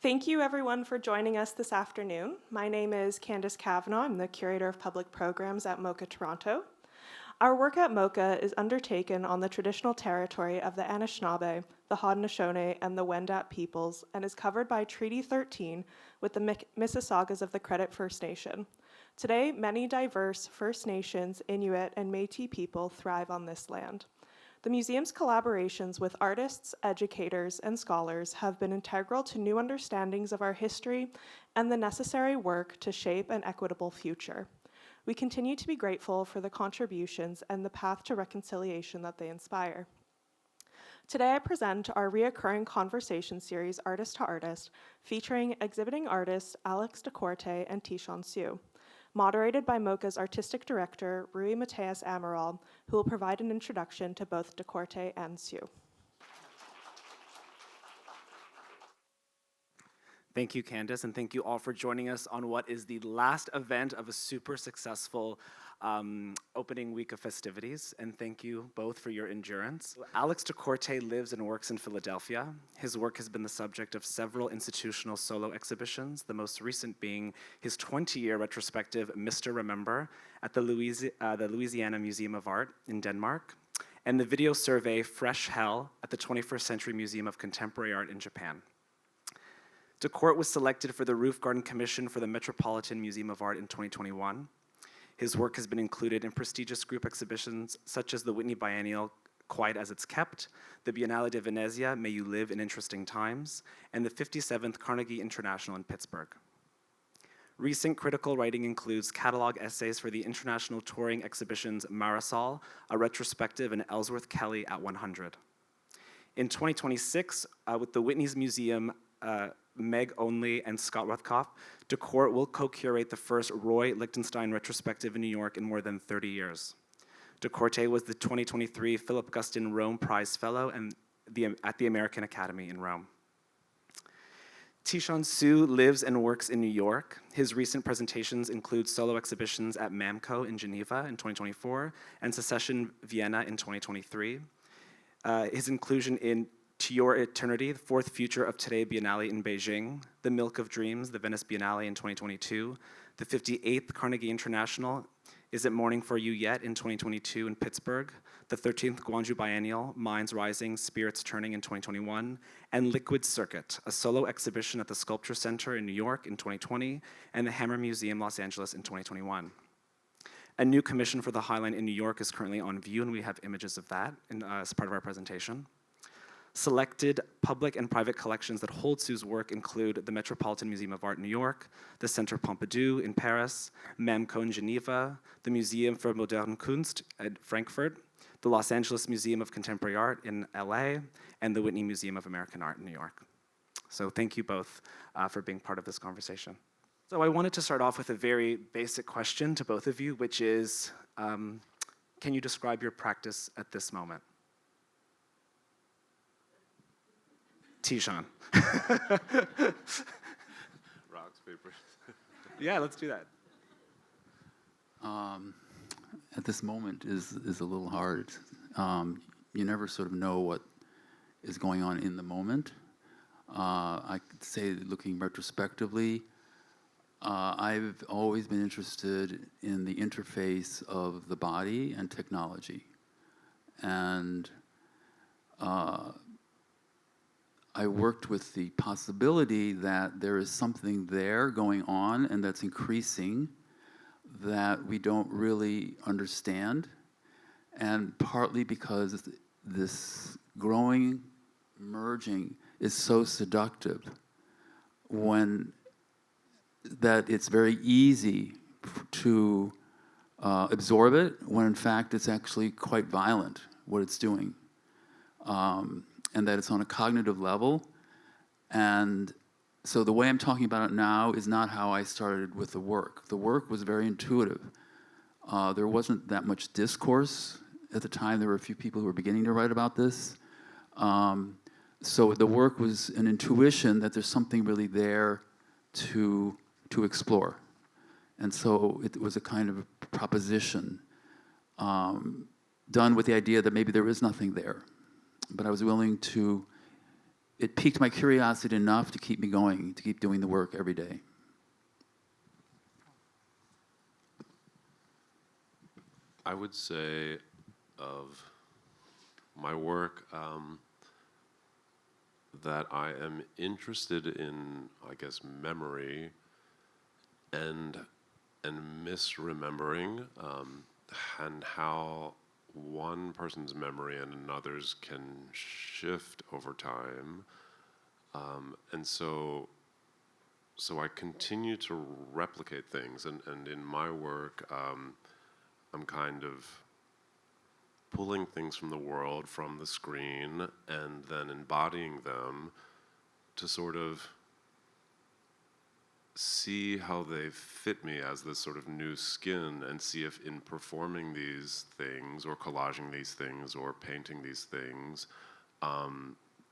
Thank you everyone for joining us this afternoon. My name is Candace Kavanaugh. I'm the Curator of Public Programs at MOCA Toronto. Our work at MOCA is undertaken on the traditional territory of the Anishinaabe, the Haudenosaunee, and the Wendat peoples, and is covered by Treaty 13 with the Mississaugas of the Credit First Nation. Today, many diverse First Nations, Inuit, and Métis people thrive on this land. The museum's collaborations with artists, educators, and scholars have been integral to new understandings of our history and the necessary work to shape an equitable future. We continue to be grateful for the contributions and the path to reconciliation that they inspire. Today I present our reoccurring conversation series, Artist to Artist, featuring exhibiting artists Alex de Corte and Tishan Hsu, moderated by MOCA's Artistic Director, Rui Mateus Amaral, who will provide an introduction to both de Corte and Hsu. Thank you, Candace, and thank you all for joining us on what is the last event of a super successful opening week of festivities, and thank you both for your endurance. Alex de Corte lives and works in Philadelphia. His work has been the subject of several institutional solo exhibitions, the most recent being his 20-year retrospective Mr. Remember at the Louisiana Museum of Art in Denmark, and the video survey Fresh Hell at the 21st Century Museum of Contemporary Art in Japan. De Corte was selected for the Roof Garden Commission for the Metropolitan Museum of Art in 2021. His work has been included in prestigious group exhibitions such as the Whitney Biennial Quiet as It's Kept, the Biennale de Venezia, May You Live in Interesting Times, and the 57th Carnegie International in Pittsburgh. Recent critical writing includes catalog essays for the international touring exhibitions Marisol, a retrospective, and Ellsworth Kelly at 100. In 2026, with the Whitney's Museum, Meg Onley and Scott Rothkopf, de Corte will co-curate the first Roy Lichtenstein retrospective in New York in more than 30 years. De Corte was the 2023 Philip Guston Rome Prize Fellow at the American Academy in Rome. Tishan Hsu lives and works in New York. His recent presentations include solo exhibitions at MAMCO in Geneva in 2024 and Secession Vienna in 2023. His inclusion in To Your Eternity, the fourth Future of Today Biennale in Beijing, the Milk of Dreams, the Venice Biennale in 2022, the 58th Carnegie International, Is It Morning for You Yet in 2022 in Pittsburgh, the 13th Gwangju Biennial, Minds Rising, Spirits Turning in 2021, and Liquid Circuit, a solo exhibition at the Sculpture Center in New York in 2020, and the Hammer Museum, Los Angeles in 2021. A new commission for the Highline in New York is currently on view, and we have images of that as part of our presentation. Selected public and private collections that hold Hsu's work include the Metropolitan Museum of Art in New York, the Centre Pompidou in Paris, MAMCO in Geneva, the Museum für Moderne Kunst at Frankfurt, the Los Angeles Museum of Contemporary Art in LA, and the Whitney Museum of American Art in New York. So thank you both for being part of this conversation. So I wanted to start off with a very basic question to both of you, which is, can you describe your practice at this moment? Tishan. Rocks, paper. Yeah, let's do that. At this moment is a little hard. You never sort of know what is going on in the moment. I could say, looking retrospectively, I've always been interested in the interface of the body and technology. And I worked with the possibility that there is something there going on and that's increasing that we don't really understand, and partly because this growing merging is so seductive that it's very easy to absorb it, when in fact it's actually quite violent what it's doing. And that it's on a cognitive level. And so the way I'm talking about it now is not how I started with the work. The work was very intuitive. There wasn't that much discourse at the time. There were a few people who were beginning to write about this. So the work was an intuition that there's something really there to explore. And so it was a kind of a proposition done with the idea that maybe there is nothing there. But I was willing to it piqued my curiosity enough to keep me going, to keep doing the work every day. I would say of my work that I am interested in, I guess, memory and misremembering, and how one person's memory and another's can shift over time, and so I continue to replicate things, and in my work, I'm kind of pulling things from the world, from the screen, and then embodying them to sort of see how they fit me as this sort of new skin, and see if in performing these things or collaging these things or painting these things,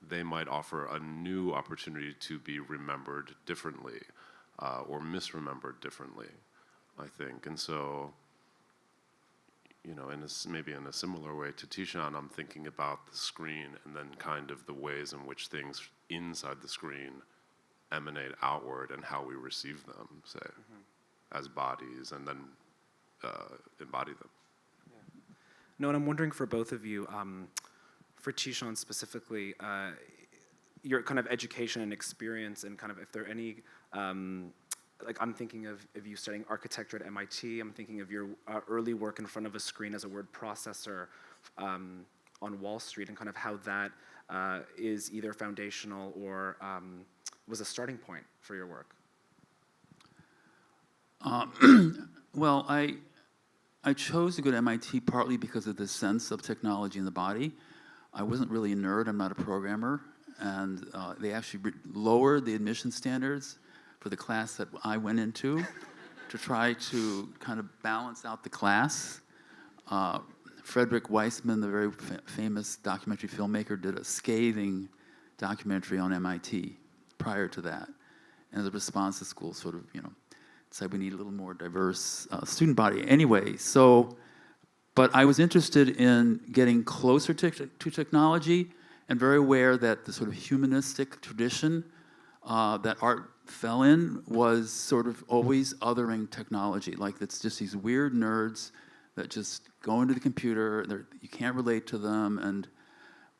they might offer a new opportunity to be remembered differently, or misremembered differently, I think. And so, you know, maybe in a similar way to Tishan, I'm thinking about the screen and then kind of the ways in which things inside the screen emanate outward and how we receive them, say, as bodies, and then embody them. Yeah. No, and I'm wondering for both of you, for Tishan specifically, your kind of education and experience, and kind of if there are any, like I'm thinking of you studying architecture at MIT, I'm thinking of your early work in front of a screen as a word processor on Wall Street, and kind of how that is either foundational or was a starting point for your work. Well, I chose to go to MIT partly because of the sense of technology in the body. I wasn't really a nerd, I'm not a programmer, and they actually lowered the admission standards for the class that I went into to try to kind of balance out the class. Frederick Weissman, the very famous documentary filmmaker, did a scathing documentary on MIT prior to that. And the response to school sort of, you know, said we need a little more diverse student body. Anyway, but I was interested in getting closer to technology, and very aware that the sort of humanistic tradition that art fell in was sort of always othering technology. Like, it's just these weird nerds that just go into the computer, you can't relate to them, and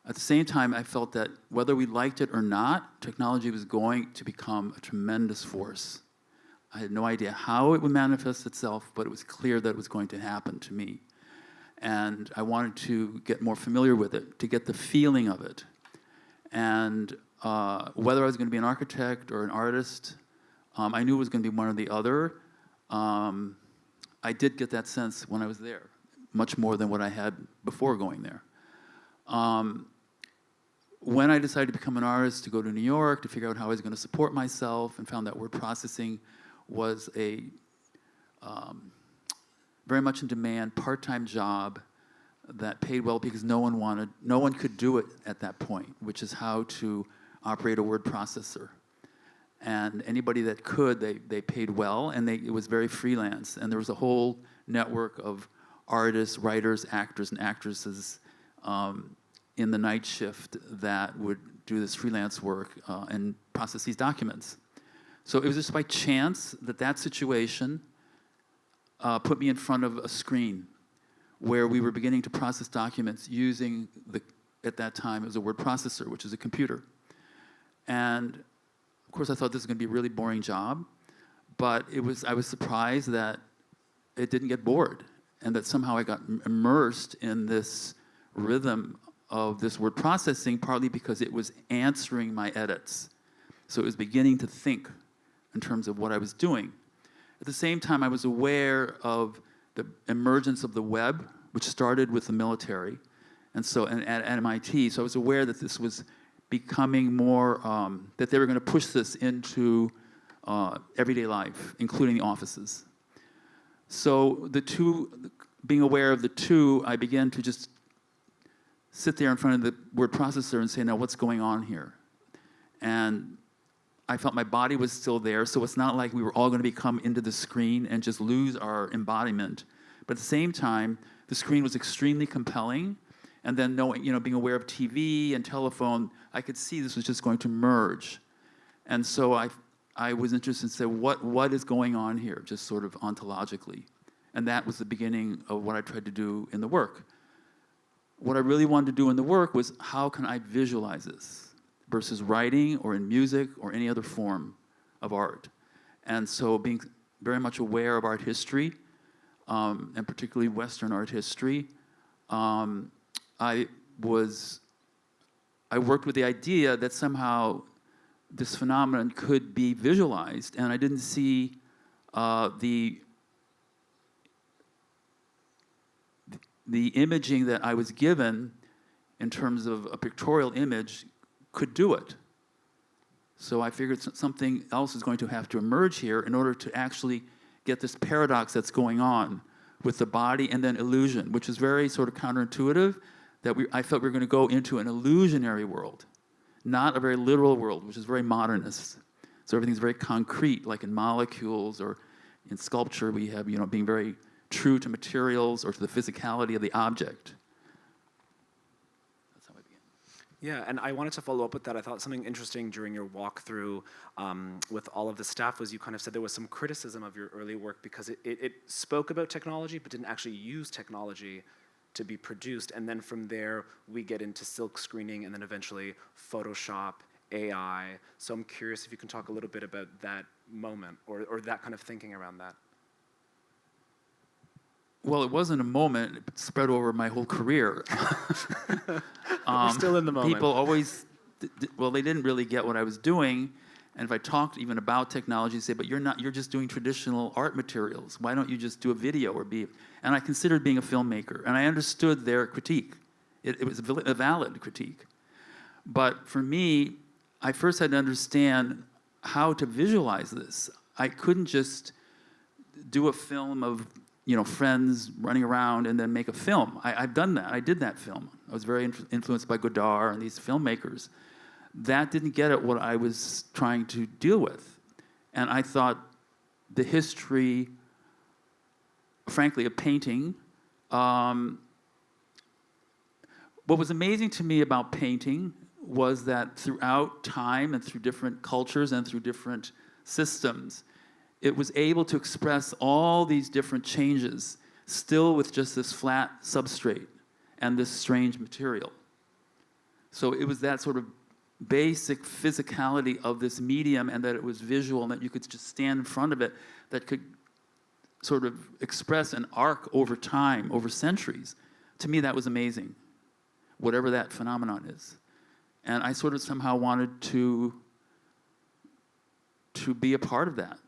at the same time, I felt that whether we liked it or not, technology was going to become a tremendous force. I had no idea how it would manifest itself, but it was clear that it was going to happen to me. And I wanted to get more familiar with it, to get the feeling of it. And whether I was going to be an architect or an artist, I knew it was going to be one or the other. I did get that sense when I was there, much more than what I had before going there. When I decided to become an artist, to go to New York, to figure out how I was going to support myself, and found that word processing was a very much in demand part-time job that paid well because no one could do it at that point, which is how to operate a word processor. And anybody that could, they paid well, and it was very freelance. And there was a whole network of artists, writers, actors, and actresses in the night shift that would do this freelance work and process these documents. So it was just by chance that situation put me in front of a screen where we were beginning to process documents using at that time, it was a word processor, which is a computer. And of course, I thought this was going to be a really boring job, but I was surprised that it didn't get bored, and that somehow I got immersed in this rhythm of this word processing, partly because it was answering my edits. So it was beginning to think in terms of what I was doing. At the same time, I was aware of the emergence of the web, which started with the military, and at MIT. So I was aware that this was becoming more, that they were going to push this into everyday life, including the offices. So being aware of the two, I began to just sit there in front of the word processor and say, now what's going on here? And I felt my body was still there, so it's not like we were all going to become into the screen and just lose our embodiment. But at the same time, the screen was extremely compelling, And then knowing, being aware of TV and telephone, I could see this was just going to merge. And so I was interested in saying, what is going on here, just sort of ontologically? And that was the beginning of what I tried to do in the work. What I really wanted to do in the work was, how can I visualize this versus writing or in music or any other form of art? And so being very much aware of art history, and particularly Western art history, I worked with the idea that somehow this phenomenon could be visualized, and I didn't see the imaging that I was given in terms of a pictorial image could do it. So I figured something else is going to have to emerge here in order to actually get this paradox that's going on with the body and then illusion, which is very sort of counterintuitive, that I felt we were going to go into an illusionary world, not a very literal world, which is very modernist. So everything's very concrete, like in molecules or in sculpture, we have, being very true to materials or to the physicality of the object. That's how I began. Yeah, and I wanted to follow up with that. I thought something interesting during your walkthrough with all of the staff was you kind of said there was some criticism of your early work because it spoke about technology but didn't actually use technology to be produced. And then from there, we get into silk screening and then eventually Photoshop, AI. So I'm curious if you can talk a little bit about that moment or that kind of thinking around that. Well, it wasn't a moment. It spread over my whole career. We're still in the moment. People always, they didn't really get what I was doing. And if I talked even about technology, they say, but you're just doing traditional art materials. Why don't you just do a video or be? And I considered being a filmmaker. And I understood their critique. It was a valid critique. But for me, I first had to understand how to visualize this. I couldn't just do a film of friends running around and then make a film. I've done that. I did that film. I was very influenced by Godard and these filmmakers. That didn't get at what I was trying to deal with. And I thought the history, frankly, of painting, what was amazing to me about painting was that throughout time and through different cultures and through different systems, it was able to express all these different changes, still with just this flat substrate and this strange material. So it was that sort of basic physicality of this medium, and that it was visual, and that you could just stand in front of it, that could sort of express an arc over time, over centuries. To me, that was amazing, whatever that phenomenon is. And I sort of somehow wanted to be a part of that.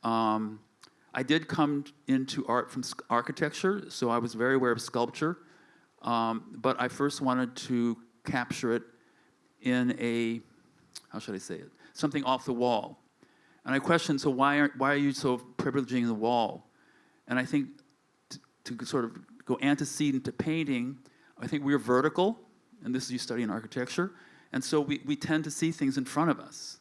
I did come into art from architecture, so I was very aware of sculpture, but I first wanted to capture it in a, how should I say it, something off the wall. And I questioned, so why are you so privileging the wall? And I think to sort of go antecedent to painting, I think we're vertical, and this is you study in architecture, and so we tend to see things in front of us.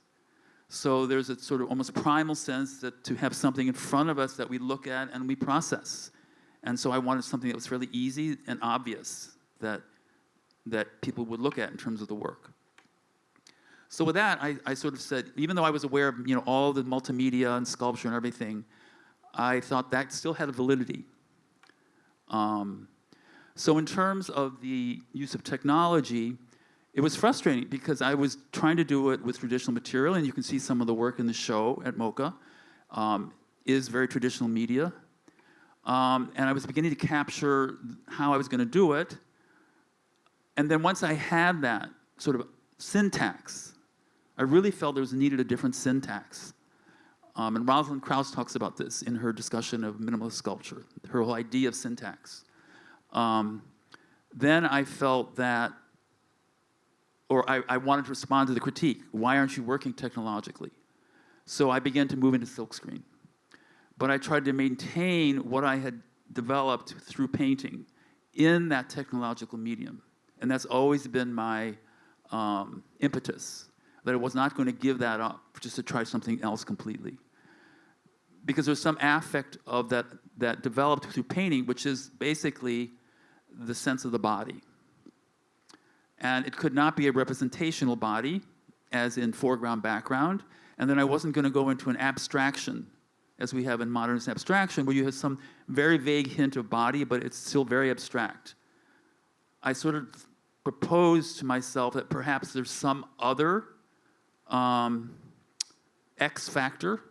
So there's a sort of almost primal sense that to have something in front of us that we look at and we process. And so I wanted something that was fairly easy and obvious that people would look at in terms of the work. So with that, I sort of said, even though I was aware of all the multimedia and sculpture and everything, I thought that still had a validity. So in terms of the use of technology, it was frustrating because I was trying to do it with traditional material, and you can see some of the work in the show at MOCA is very traditional media. And I was beginning to capture how I was going to do it. And then once I had that sort of syntax, I really felt there was needed a different syntax. And Rosalind Krauss talks about this in her discussion of minimalist sculpture, her whole idea of syntax. Then I felt that, or I wanted to respond to the critique. Why aren't you working technologically? So I began to move into silkscreen. But I tried to maintain what I had developed through painting in that technological medium. And that's always been my impetus, that I was not going to give that up just to try something else completely. Because there's some affect of that developed through painting, which is basically the sense of the body. And it could not be a representational body, as in foreground, background. And then I wasn't going to go into an abstraction, as we have in modernist abstraction, where you have some very vague hint of body, but it's still very abstract. I sort of proposed to myself that perhaps there's some other X factor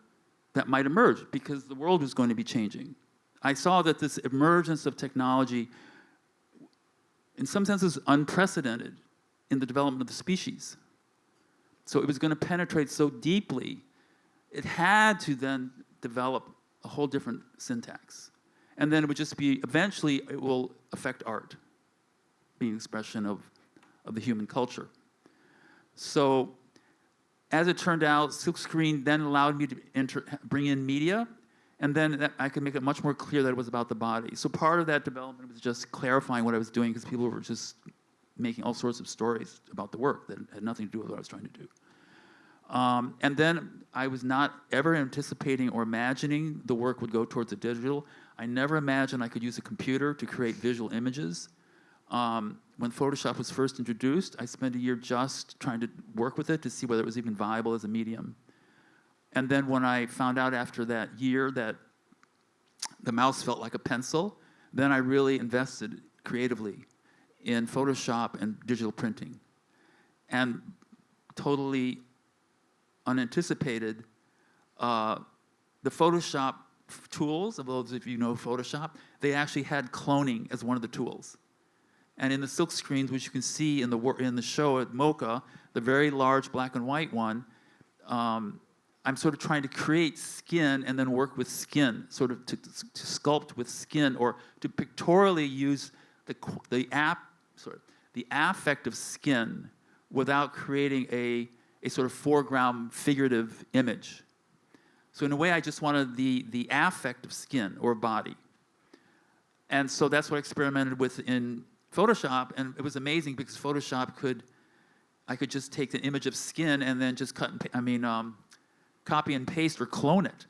that might emerge, because the world was going to be changing. I saw that this emergence of technology, in some senses, unprecedented in the development of the species. So it was going to penetrate so deeply, it had to then develop a whole different syntax. And then it would just be, eventually, it will affect art, being an expression of the human culture. So as it turned out, silkscreen then allowed me to bring in media, and then I could make it much more clear that it was about the body. So part of that development was just clarifying what I was doing, because people were just making all sorts of stories about the work that had nothing to do with what I was trying to do. And then I was not ever anticipating or imagining the work would go towards the digital. I never imagined I could use a computer to create visual images. When Photoshop was first introduced, I spent a year just trying to work with it to see whether it was even viable as a medium. And then when I found out after that year that the mouse felt like a pencil, then I really invested creatively in Photoshop and digital printing. And totally unanticipated, the Photoshop tools, of those of you know Photoshop, they actually had cloning as one of the tools. And in the silk screens, which you can see in the show at MOCA, the very large black and white one, I'm sort of trying to create skin and then work with skin, sort of to sculpt with skin, or to pictorially use the affect of skin without creating a sort of foreground figurative image. So in a way, I just wanted the affect of skin or body. And so that's what I experimented with in Photoshop, and it was amazing because Photoshop I could just take the image of skin and then just copy and paste or clone it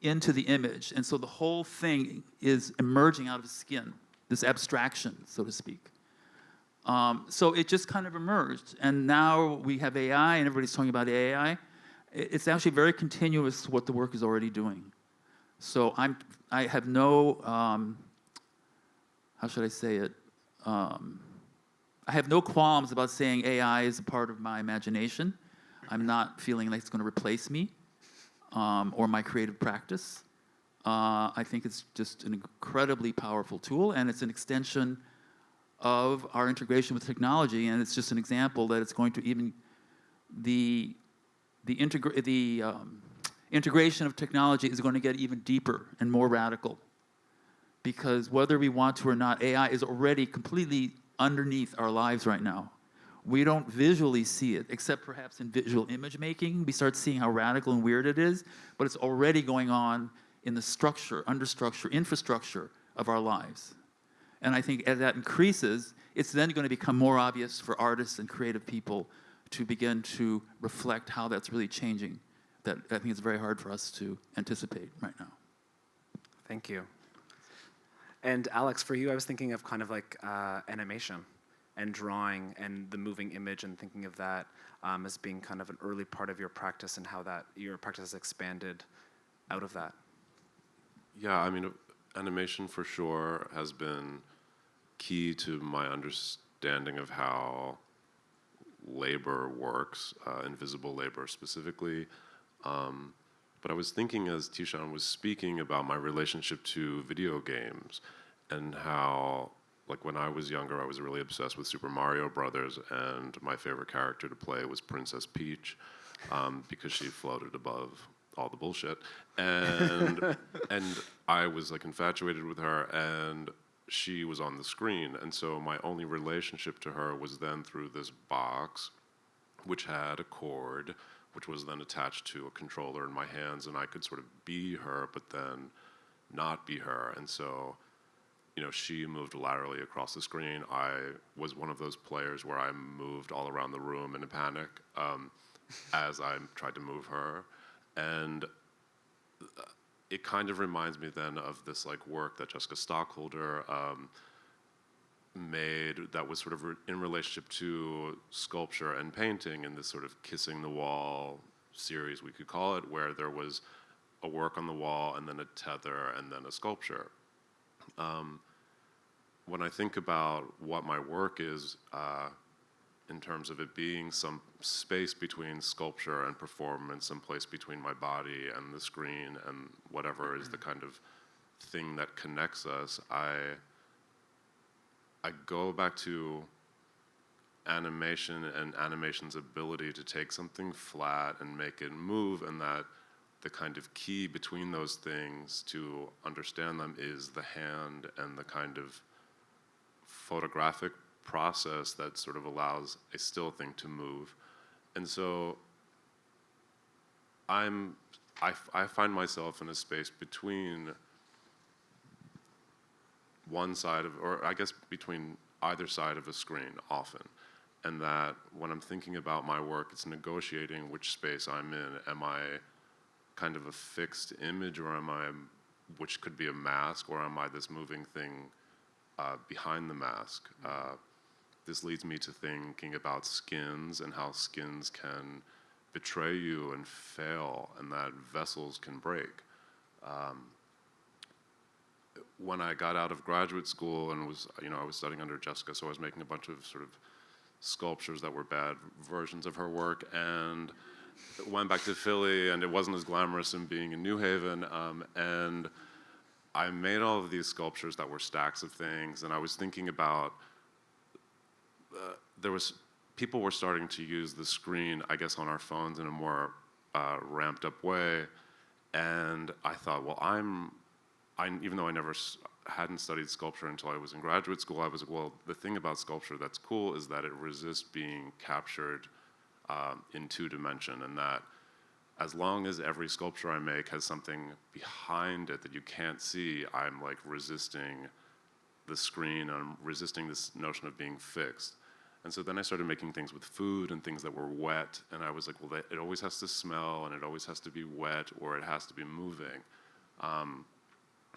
into the image. And so the whole thing is emerging out of skin, this abstraction, so to speak. So it just kind of emerged. And now we have AI, and everybody's talking about AI. It's actually very continuous to what the work is already doing. So I have no, how should I say it? I have no qualms about saying AI is a part of my imagination. I'm not feeling like it's going to replace me or my creative practice. I think it's just an incredibly powerful tool, and it's an extension of our integration with technology, and it's just an example that it's going to even the integration of technology is going to get even deeper and more radical, because whether we want to or not, AI is already completely underneath our lives right now. We don't visually see it, except perhaps in visual image making. We start seeing how radical and weird it is, but it's already going on in the structure, understructure, infrastructure of our lives. And I think as that increases, it's then going to become more obvious for artists and creative people to begin to reflect how that's really changing. That I think it's very hard for us to anticipate right now. Thank you. And Alex, for you, I was thinking of kind of like animation and drawing and the moving image, and thinking of that as being kind of an early part of your practice, and how that your practice has expanded out of that. Yeah, I mean, animation for sure has been key to my understanding of how labor works, invisible labor specifically. But I was thinking as Tishan was speaking about my relationship to video games, and how, like, when I was younger, I was really obsessed with Super Mario Brothers, and my favorite character to play was Princess Peach, because she floated above all the bullshit, and I was like infatuated with her, and she was on the screen, and so my only relationship to her was then through this box, which had a cord, which was then attached to a controller in my hands, and I could sort of be her, but then not be her. And so, you know, she moved laterally across the screen. I was one of those players where I moved all around the room in a panic as I tried to move her. And it kind of reminds me then of this like work that Jessica Stockholder made that was sort of in relationship to sculpture and painting in this sort of kissing the wall series, we could call it, where there was a work on the wall and then a tether and then a sculpture. When I think about what my work is, in terms of it being some space between sculpture and performance, some place between my body and the screen and whatever is the kind of thing that connects us, I go back to animation and animation's ability to take something flat and make it move, and that the kind of key between those things to understand them is the hand and the kind of photographic process that sort of allows a still thing to move. And so I find myself in a space between one side of, or I guess between either side of a screen often. And that when I'm thinking about my work, it's negotiating which space I'm in. Am I kind of a fixed image, or am I, which could be a mask, or am I this moving thing behind the mask? This leads me to thinking about skins and how skins can betray you and fail, and that vessels can break. When I got out of graduate school and I was studying under Jessica, so I was making a bunch of sort of sculptures that were bad versions of her work, and went back to Philly, and it wasn't as glamorous in being in New Haven, and I made all of these sculptures that were stacks of things, and I was thinking about, people were starting to use the screen, I guess, on our phones in a more ramped up way, and I thought, well, even though I hadn't studied sculpture until I was in graduate school, I was like, well, the thing about sculpture that's cool is that it resists being captured in 2D, and that as long as every sculpture I make has something behind it that you can't see, I'm like resisting the screen, I'm resisting this notion of being fixed. And so then I started making things with food and things that were wet, and I was like, well, it always has to smell, and it always has to be wet, or it has to be moving.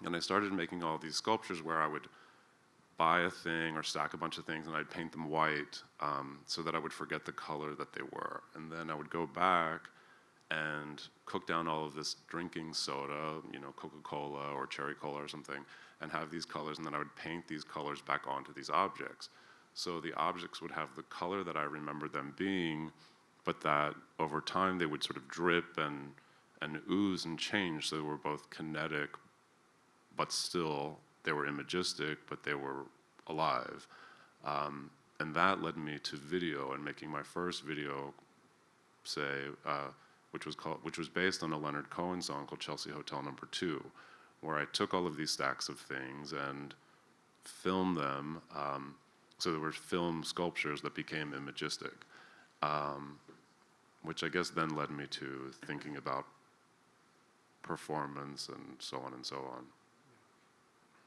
And I started making all these sculptures where I would buy a thing or stack a bunch of things, and I'd paint them white so that I would forget the color that they were. And then I would go back and cook down all of this drinking soda, Coca-Cola or cherry cola or something, and have these colors, and then I would paint these colors back onto these objects. So the objects would have the color that I remember them being, but that over time they would sort of drip and ooze and change, so they were both kinetic, but still they were imagistic, but they were alive. And that led me to video and making my first video, which was based on a Leonard Cohen song called Chelsea Hotel No. 2, where I took all of these stacks of things and filmed them. So there were film sculptures that became imagistic, which I guess then led me to thinking about performance and so on and so on.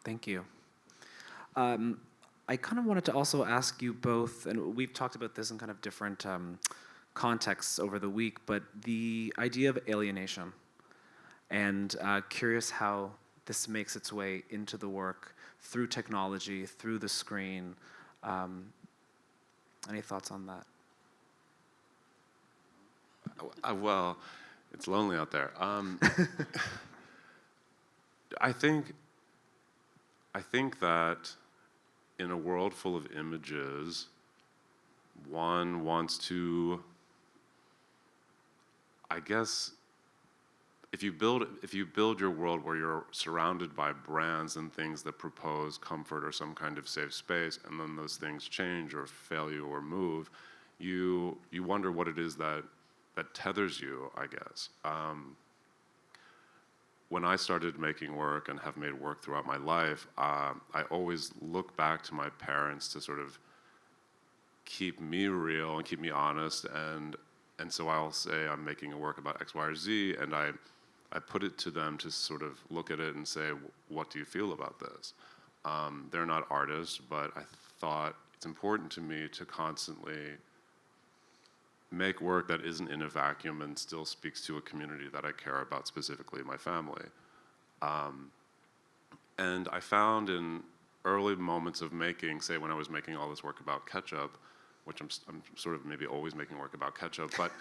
Thank you. I kind of wanted to also ask you both, and we've talked about this in kind of different contexts over the week, but the idea of alienation, and curious how this makes its way into the work through technology, through the screen. Any thoughts on that? Well, it's lonely out there. I think that in a world full of images, one wants to, I guess, if you build your world where you're surrounded by brands and things that propose comfort or some kind of safe space, and then those things change or fail you or move, you wonder what it is that tethers you, I guess. When I started making work and have made work throughout my life, I always look back to my parents to sort of keep me real and keep me honest, and so I'll say I'm making a work about X, Y, or Z, and I put it to them to sort of look at it and say, what do you feel about this? They're not artists, but I thought it's important to me to constantly make work that isn't in a vacuum and still speaks to a community that I care about, specifically my family. And I found in early moments of making, say when I was making all this work about ketchup, which I'm sort of maybe always making work about ketchup, but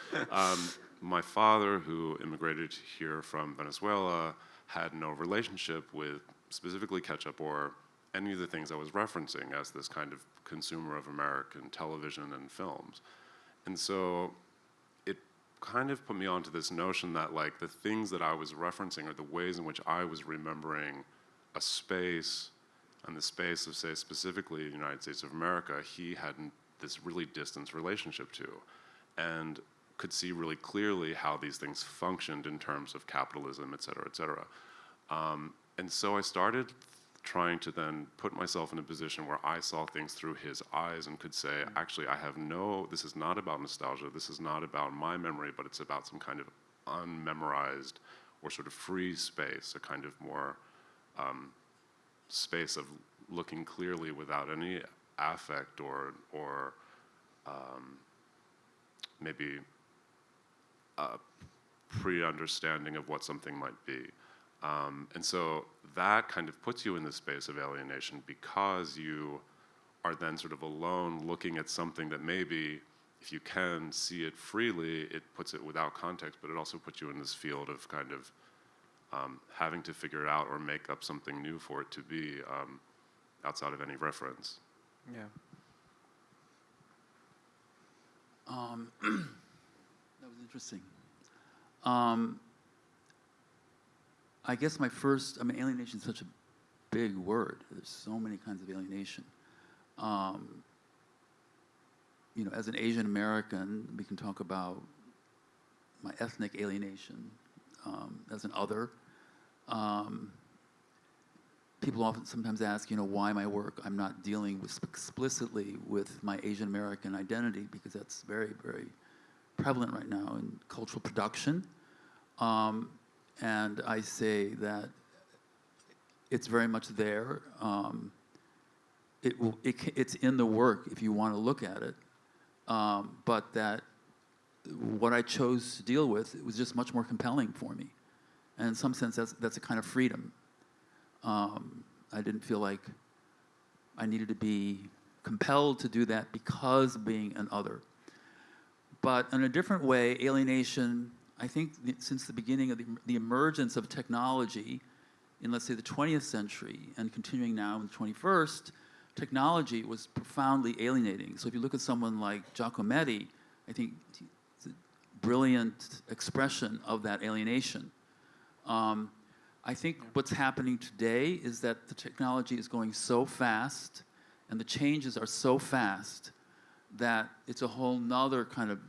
my father, who immigrated here from Venezuela, had no relationship with specifically ketchup or any of the things I was referencing as this kind of consumer of American television and films. And so it kind of put me onto this notion that like the things that I was referencing are the ways in which I was remembering a space, and the space of, say, specifically the United States of America, he had this really distant relationship to, and could see really clearly how these things functioned in terms of capitalism, et cetera, et cetera. And so I started trying to then put myself in a position where I saw things through his eyes and could say, actually, this is not about nostalgia, this is not about my memory, but it's about some kind of unmemorized or sort of free space, a kind of more space of looking clearly without any affect or maybe a pre-understanding of what something might be. And so that kind of puts you in the space of alienation because you are then sort of alone looking at something that maybe, if you can see it freely, it puts it without context, but it also puts you in this field of kind of having to figure it out or make up something new for it to be outside of any reference. Yeah. That was interesting. I guess alienation is such a big word. There's so many kinds of alienation. As an Asian American, we can talk about my ethnic alienation as an other. People often sometimes ask, why my work, I'm not dealing explicitly with my Asian American identity, because that's very, very prevalent right now in cultural production. And I say that it's very much there. It's in the work if you want to look at it. But that what I chose to deal with, it was just much more compelling for me. And in some sense, that's a kind of freedom. I didn't feel like I needed to be compelled to do that because of being an other. But in a different way, alienation, I think since the beginning of the emergence of technology in, let's say, the 20th century and continuing now in the 21st, technology was profoundly alienating. So if you look at someone like Giacometti, I think it's a brilliant expression of that alienation. I think what's happening today is that the technology is going so fast and the changes are so fast that it's a whole nother kind of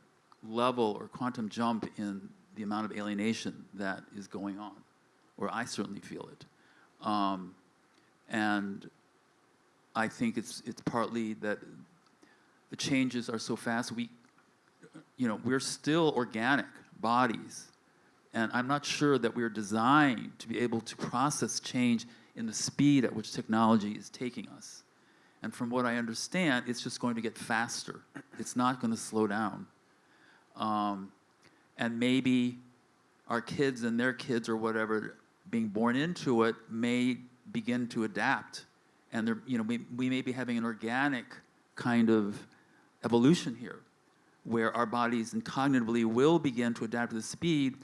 level or quantum jump in the amount of alienation that is going on, or I certainly feel it. And I think it's partly that the changes are so fast. We're still organic bodies, and I'm not sure that we're designed to be able to process change in the speed at which technology is taking us. And from what I understand, it's just going to get faster. It's not going to slow down. And maybe our kids and their kids or whatever being born into it may begin to adapt. And we may be having an organic kind of evolution here, where our bodies and cognitively will begin to adapt to the speed,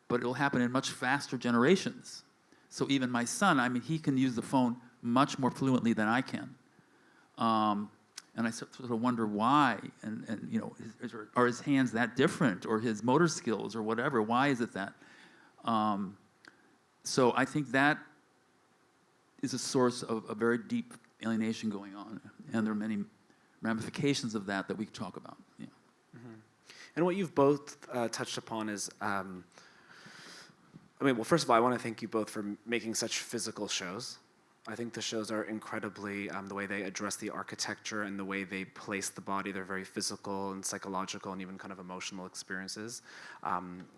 but it'll happen in much faster generations. So even my son, he can use the phone much more fluently than I can. And I sort of wonder why, are his hands that different, or his motor skills, or whatever? Why is it that? So I think that is a source of a very deep alienation going on, and there are many ramifications of that we can talk about. Yeah. Mm-hmm. And what you've both touched upon is, first of all, I want to thank you both for making such physical shows. I think the shows are incredibly, the way they address the architecture and the way they place the body, they're very physical and psychological and even kind of emotional experiences,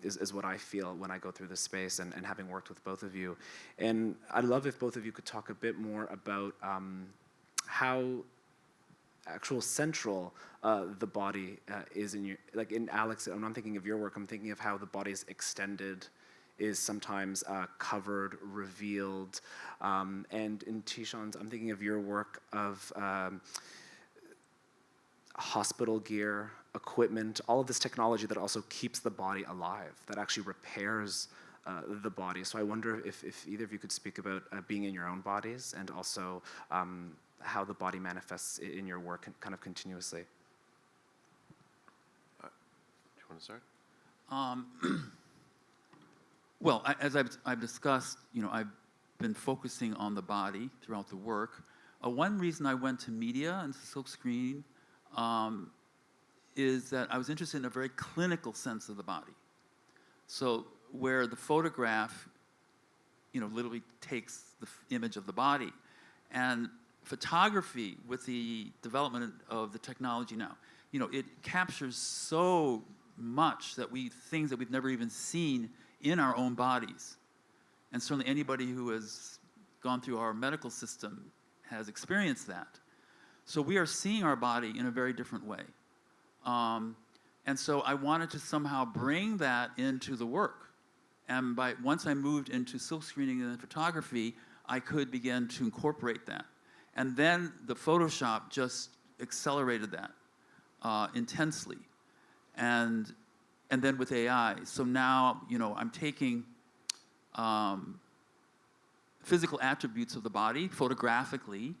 is what I feel when I go through this space and having worked with both of you. And I'd love if both of you could talk a bit more about how actual central the body is in your, like in Alex, when I'm thinking of your work, I'm thinking of how the body is extended is sometimes covered, revealed. And in Tishan's, I'm thinking of your work of hospital gear, equipment, all of this technology that also keeps the body alive, that actually repairs the body. So I wonder if either of you could speak about being in your own bodies and also how the body manifests in your work kind of continuously. Do you want to start? Well, as I've discussed, I've been focusing on the body throughout the work. One reason I went to media and silkscreen is that I was interested in a very clinical sense of the body. So where the photograph, literally takes the image of the body, and photography, with the development of the technology now, it captures so much things that we've never even seen in our own bodies. And certainly anybody who has gone through our medical system has experienced that. So we are seeing our body in a very different way. And so I wanted to somehow bring that into the work. And once I moved into silk screening and photography, I could begin to incorporate that. And then the Photoshop just accelerated that intensely. And then with AI, so now, I'm taking physical attributes of the body photographically,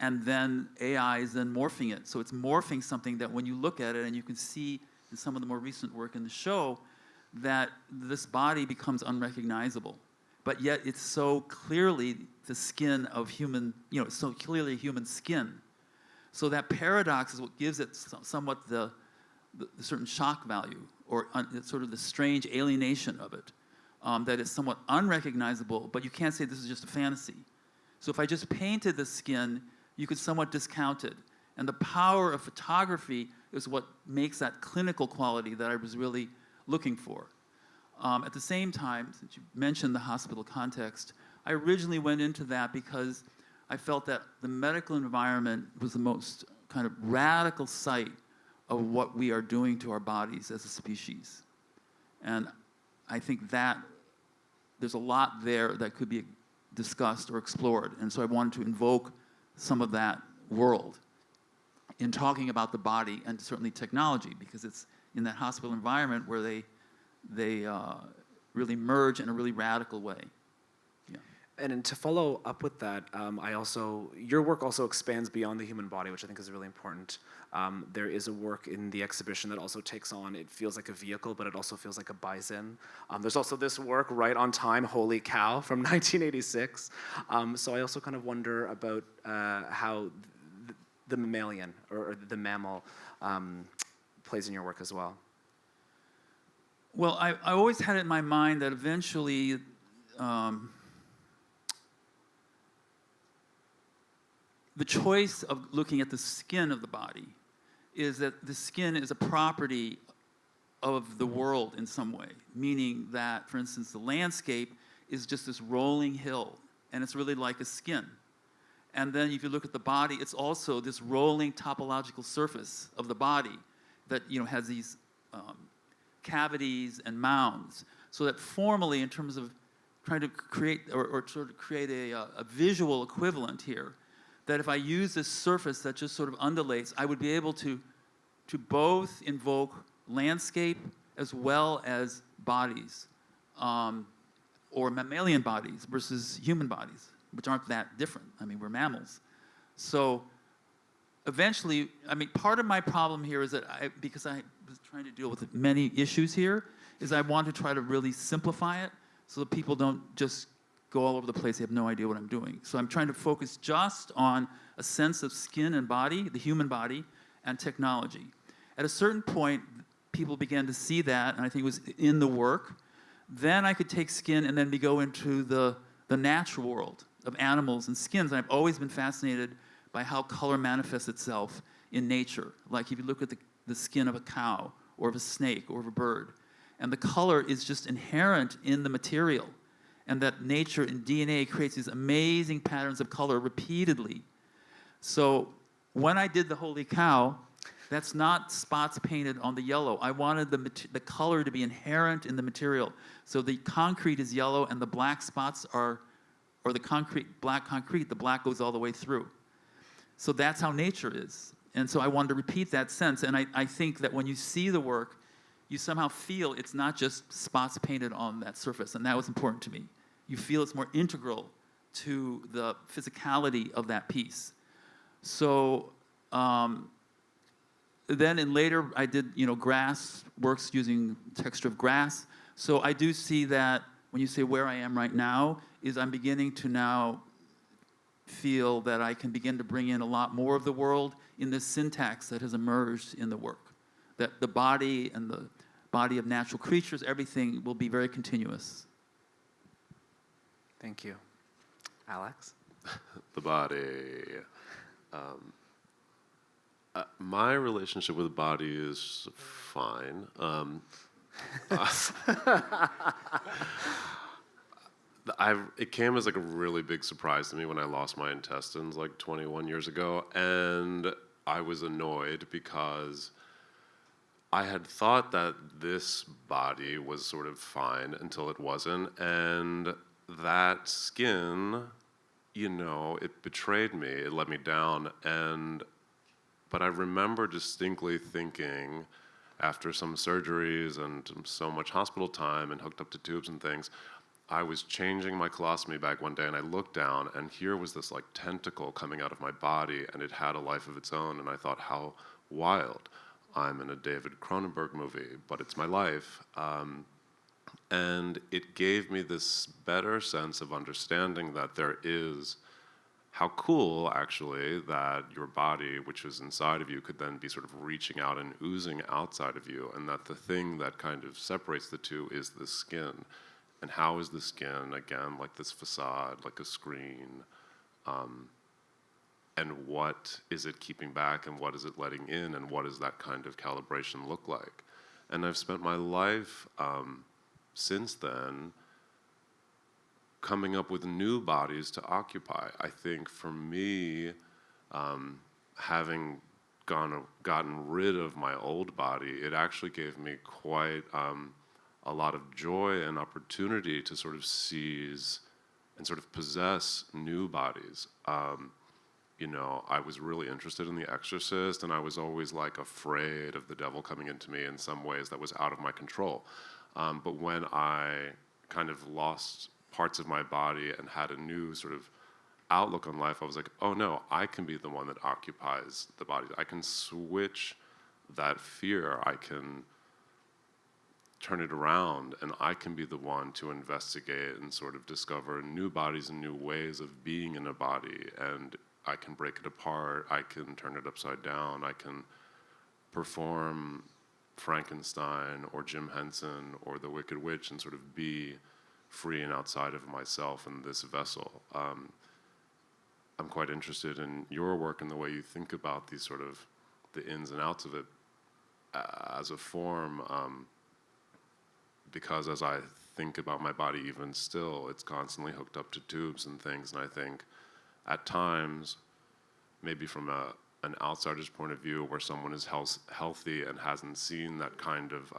and then AI is then morphing it. So it's morphing something that when you look at it, and you can see in some of the more recent work in the show, that this body becomes unrecognizable. But yet it's so clearly the skin of human, it's so clearly human skin. So that paradox is what gives it somewhat the certain shock value, or sort of the strange alienation of it, that is somewhat unrecognizable, but you can't say this is just a fantasy. So if I just painted the skin, you could somewhat discount it. And the power of photography is what makes that clinical quality that I was really looking for. At the same time, since you mentioned the hospital context, I originally went into that because I felt that the medical environment was the most kind of radical site of what we are doing to our bodies as a species. And I think that there's a lot there that could be discussed or explored. And so I wanted to invoke some of that world in talking about the body and certainly technology, because it's in that hospital environment where they really merge in a really radical way. Yeah. And to follow up with that, your work also expands beyond the human body, which I think is really important. There is a work in the exhibition that also takes on, it feels like a vehicle, but it also feels like a bison. There's also this work, Right on Time, Holy Cow, from 1986. So I also kind of wonder about how the mammalian, or the mammal, plays in your work as well. Well, I always had it in my mind that eventually the choice of looking at the skin of the body is that the skin is a property of the world in some way, meaning that, for instance, the landscape is just this rolling hill, and it's really like a skin. And then if you look at the body, it's also this rolling topological surface of the body that has these cavities and mounds, so that formally, in terms of trying to create or sort of create a visual equivalent here, that if I use this surface that just sort of undulates, I would be able to both invoke landscape as well as bodies, or mammalian bodies versus human bodies, which aren't that different. I mean, we're mammals. So eventually, part of my problem here is that because I was trying to deal with many issues here, is I want to try to really simplify it so that people don't just go all over the place. They have no idea what I'm doing. So I'm trying to focus just on a sense of skin and body, the human body, and technology. At a certain point, people began to see that, and I think it was in the work. Then I could take skin and then go into the natural world of animals and skins. And I've always been fascinated by how color manifests itself in nature. Like if you look at the skin of a cow or of a snake or of a bird, and the color is just inherent in the material, and that nature in DNA creates these amazing patterns of color repeatedly. So when I did the Holy Cow, That's not spots painted on the yellow. I wanted the color to be inherent in the material. So the concrete is yellow and the black spots are, or the black concrete, the black goes all the way through. So that's how nature is. And so I wanted to repeat that sense. And I think that when you see the work, you somehow feel it's not just spots painted on that surface. And that was important to me. You feel it's more integral to the physicality of that piece. So then in later, I did, grass works using texture of grass. So I do see that when you say where I am right now, is I'm beginning to now feel that I can begin to bring in a lot more of the world in this syntax that has emerged in the work. That the body and the body of natural creatures, everything will be very continuous. Thank you. Alex? The body. My relationship with the body is fine. It came as like a really big surprise to me when I lost my intestines like 21 years ago, and I was annoyed because I had thought that this body was sort of fine until it wasn't, and that skin, it betrayed me, it let me down, but I remember distinctly thinking, after some surgeries and so much hospital time and hooked up to tubes and things, I was changing my colostomy bag one day and I looked down and here was this like tentacle coming out of my body and it had a life of its own, and I thought, how wild. I'm in a David Cronenberg movie, but it's my life. And it gave me this better sense of understanding that there is, how cool actually that your body, which is inside of you, could then be sort of reaching out and oozing outside of you, and that the thing that kind of separates the two is the skin. And how is the skin, again, like this facade, like a screen, and what is it keeping back and what is it letting in, and what does that kind of calibration look like? And I've spent my life since then coming up with new bodies to occupy. I think for me, having gotten rid of my old body, it actually gave me quite a lot of joy and opportunity to sort of seize and sort of possess new bodies. I was really interested in The Exorcist, and I was always like afraid of the devil coming into me in some ways that was out of my control. But when I kind of lost parts of my body and had a new sort of outlook on life, I was like, oh no, I can be the one that occupies the body. I can switch that fear. I can turn it around, and I can be the one to investigate and sort of discover new bodies and new ways of being in a body. And I can break it apart. I can turn it upside down. I can perform Frankenstein or Jim Henson or the Wicked Witch and sort of be free and outside of myself in this vessel. I'm quite interested in your work and the way you think about these sort of the ins and outs of it as a form, because as I think about my body even still, it's constantly hooked up to tubes and things, and I think at times, maybe from an outsider's point of view, where someone is healthy and hasn't seen that kind of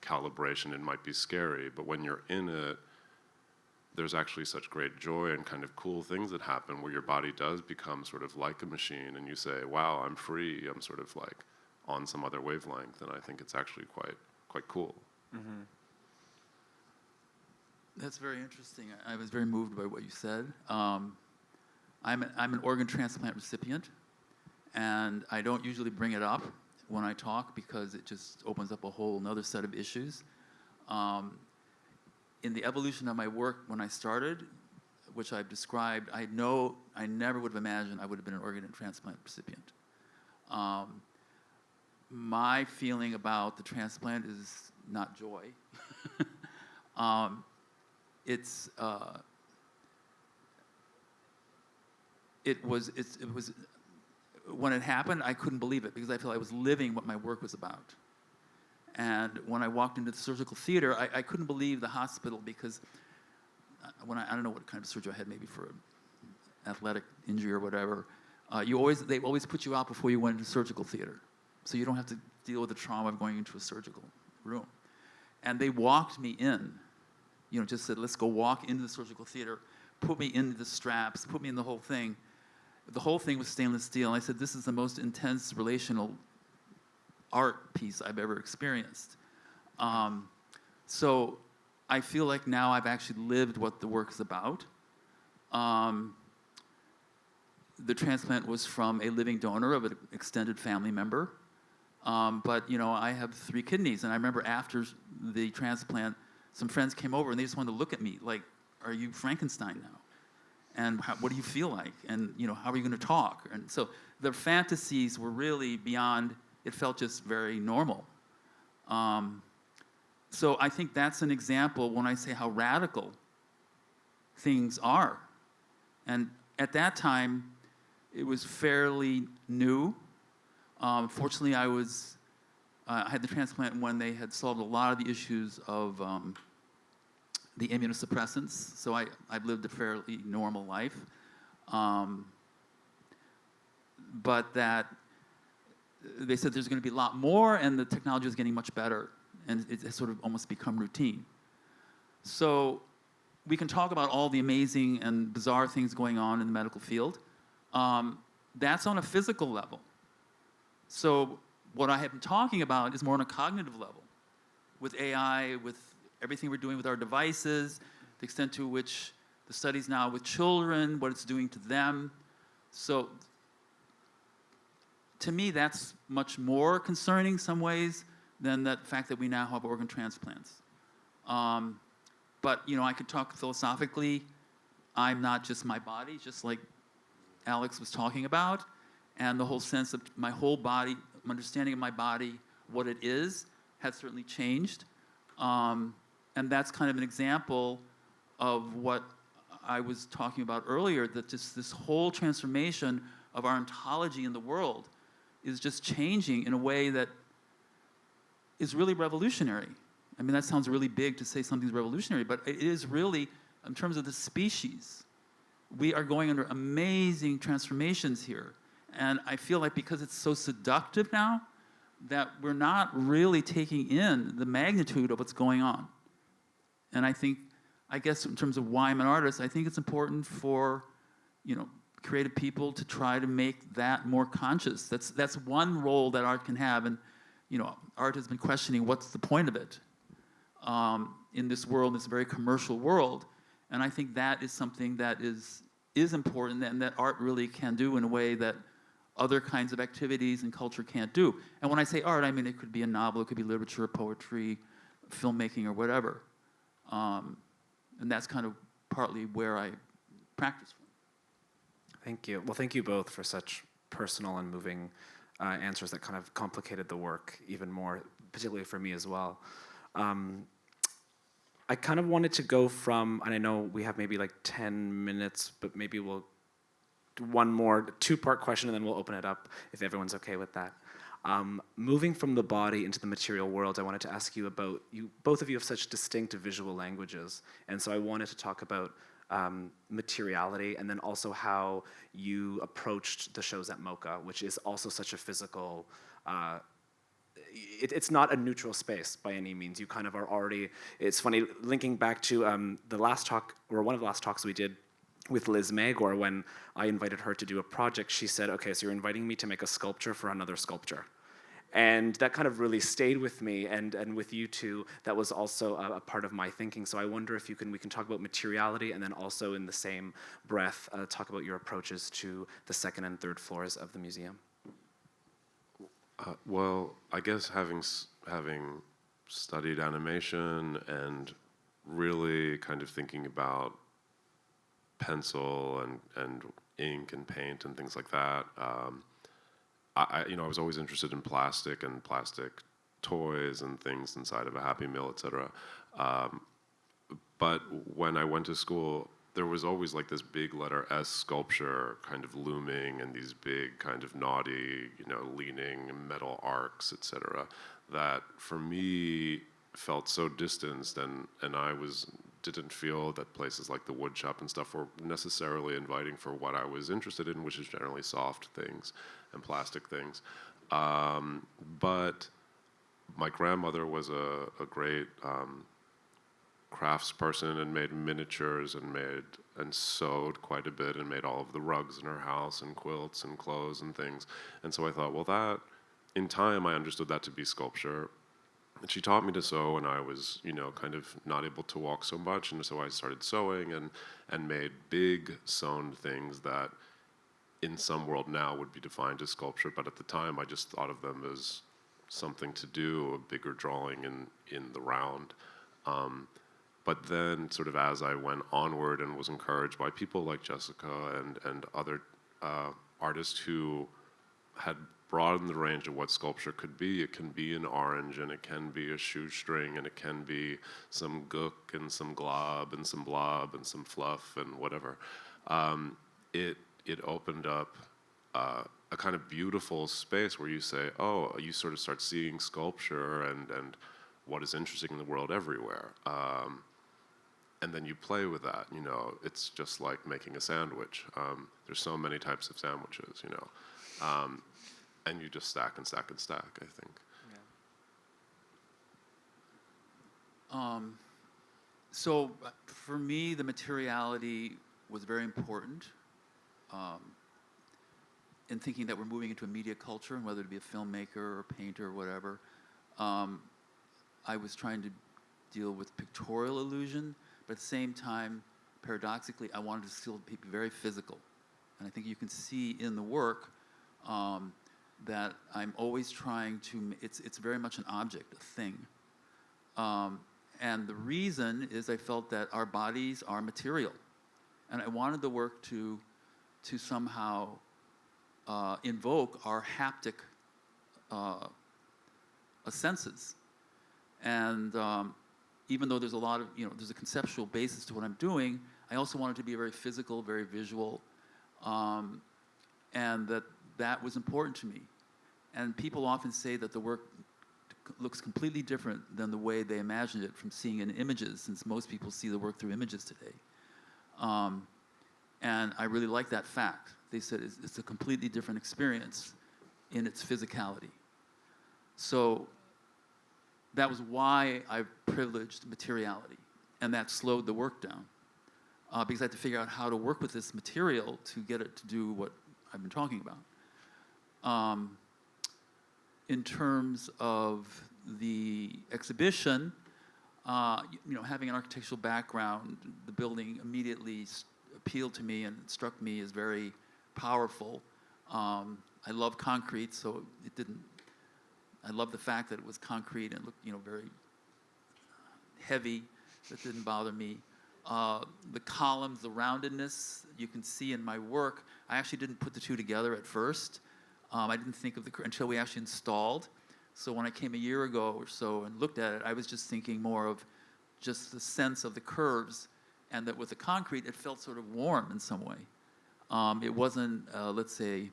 calibration, it might be scary, but when you're in it, there's actually such great joy and kind of cool things that happen where your body does become sort of like a machine, and you say, wow, I'm free, I'm sort of like on some other wavelength, and I think it's actually quite cool. Mm-hmm. That's very interesting. I was very moved by what you said. I'm an organ transplant recipient, and I don't usually bring it up when I talk because it just opens up a whole another set of issues. In the evolution of my work when I started, which I've described, I never would have imagined I would have been an organ transplant recipient. My feeling about the transplant is not joy. It was when it happened, I couldn't believe it because I felt I was living what my work was about. And when I walked into the surgical theater, I couldn't believe the hospital because when I don't know what kind of surgery I had, maybe for an athletic injury or whatever, they always put you out before you went into surgical theater. so you don't have to deal with the trauma of going into a surgical room. And they walked me in, just said, let's go walk into the surgical theater, put me into the straps, put me in the whole thing. The whole thing was stainless steel. And I said, this is the most intense relational art piece I've ever experienced. So I feel like now I've actually lived what the work is about. The transplant was from a living donor of an extended family member. But I have 3 kidneys, and I remember after the transplant, some friends came over and they just wanted to look at me like, are you Frankenstein now? And what do you feel like? And how are you going to talk? And so the fantasies were really beyond, it felt just very normal. So I think that's an example when I say how radical things are. And at that time, it was fairly new. Fortunately, I had the transplant when they had solved a lot of the issues of the immunosuppressants, so I've lived a fairly normal life. But that they said there's going to be a lot more, and the technology is getting much better, and it has sort of almost become routine. So we can talk about all the amazing and bizarre things going on in the medical field. That's on a physical level. So what I have been talking about is more on a cognitive level, with AI, with everything we're doing with our devices, the extent to which the studies now with children, what it's doing to them. So to me, that's much more concerning in some ways than the fact that we now have organ transplants. But I could talk philosophically. I'm not just my body, just like Alex was talking about. And the whole sense of my whole body, my understanding of my body, what it is, has certainly changed. And that's kind of an example of what I was talking about earlier, that just this whole transformation of our ontology in the world is just changing in a way that is really revolutionary. I mean, that sounds really big to say something's revolutionary, but it is really, in terms of the species, we are going under amazing transformations here. And I feel like because it's so seductive now, that we're not really taking in the magnitude of what's going on. And I guess in terms of why I'm an artist, I think it's important for, creative people to try to make that more conscious. That's one role that art can have. And, art has been questioning what's the point of it in this world, this very commercial world. And I think that is something that is important and that art really can do in a way that other kinds of activities and culture can't do. And when I say art, I mean it could be a novel, it could be literature, poetry, filmmaking, or whatever. And that's kind of partly where I practice from. Thank you. Well, thank you both for such personal and moving answers that kind of complicated the work even more, particularly for me as well. I kind of wanted to go from, and I know we have maybe like 10 minutes, but maybe we'll do one more 2-part question and then we'll open it up if everyone's okay with that. Moving from the body into the material world, I wanted to ask you about, both of you have such distinct visual languages, and so I wanted to talk about materiality and then also how you approached the shows at MOCA, which is also such a physical, it's not a neutral space by any means. You kind of are already, it's funny, linking back to the last talk, or one of the last talks we did with Liz Magor, when I invited her to do a project, she said, okay, so you're inviting me to make a sculpture for another sculpture. And that kind of really stayed with me, and with you two, that was also a part of my thinking. So I wonder if we can talk about materiality, and then also in the same breath, talk about your approaches to the 2nd and 3rd floors of the museum. Well, I guess having studied animation and really kind of thinking about pencil and ink and paint and things like that, I was always interested in plastic and plastic toys and things inside of a Happy Meal, etc. But when I went to school, there was always like this big letter S sculpture kind of looming, and these big kind of naughty, leaning metal arcs, etc. That for me felt so distanced, and I didn't feel that places like the wood shop and stuff were necessarily inviting for what I was interested in, which is generally soft things and plastic things. But my grandmother was a great craftsperson and made miniatures and sewed quite a bit and made all of the rugs in her house and quilts and clothes and things. And so I thought, well, that, in time, I understood that to be sculpture. And she taught me to sew when I was, kind of not able to walk so much. And so I started sewing and made big sewn things that in some world now would be defined as sculpture. But at the time, I just thought of them as something to do, a bigger drawing in the round. But then, sort of as I went onward and was encouraged by people like Jessica and other artists who had broadened the range of what sculpture could be. It can be an orange, and it can be a shoestring, and it can be some gook and some glob and some blob and some fluff and whatever. It opened up a kind of beautiful space where you say, oh, you sort of start seeing sculpture and what is interesting in the world everywhere. And then you play with that, it's just like making a sandwich. There's so many types of sandwiches, and you just stack and stack and stack, I think. Yeah. So for me, the materiality was very important in thinking that we're moving into a media culture, and whether it be a filmmaker or a painter or whatever. I was trying to deal with pictorial illusion, but at the same time, paradoxically, I wanted to still be very physical. And I think you can see in the work that I'm always trying to, it's very much an object, a thing. And the reason is I felt that our bodies are material. And I wanted the work to somehow invoke our haptic senses. And even though there's a lot of, there's a conceptual basis to what I'm doing, I also wanted to be very physical, very visual, and that was important to me. And people often say that the work looks completely different than the way they imagined it from seeing in images, since most people see the work through images today. And I really like that fact. They said it's a completely different experience in its physicality. So that was why I privileged materiality, and that slowed the work down, because I had to figure out how to work with this material to get it to do what I've been talking about. In terms of the exhibition, having an architectural background, the building immediately appealed to me and struck me as very powerful. I love concrete, so it didn't. I love the fact that it was concrete and looked, very heavy. That didn't bother me. The columns, the roundedness, you can see in my work. I actually didn't put the two together at first. I didn't think of until we actually installed. So when I came a year ago or so and looked at it, I was just thinking more of just the sense of the curves, and that with the concrete, it felt sort of warm in some way. It wasn't, let's say,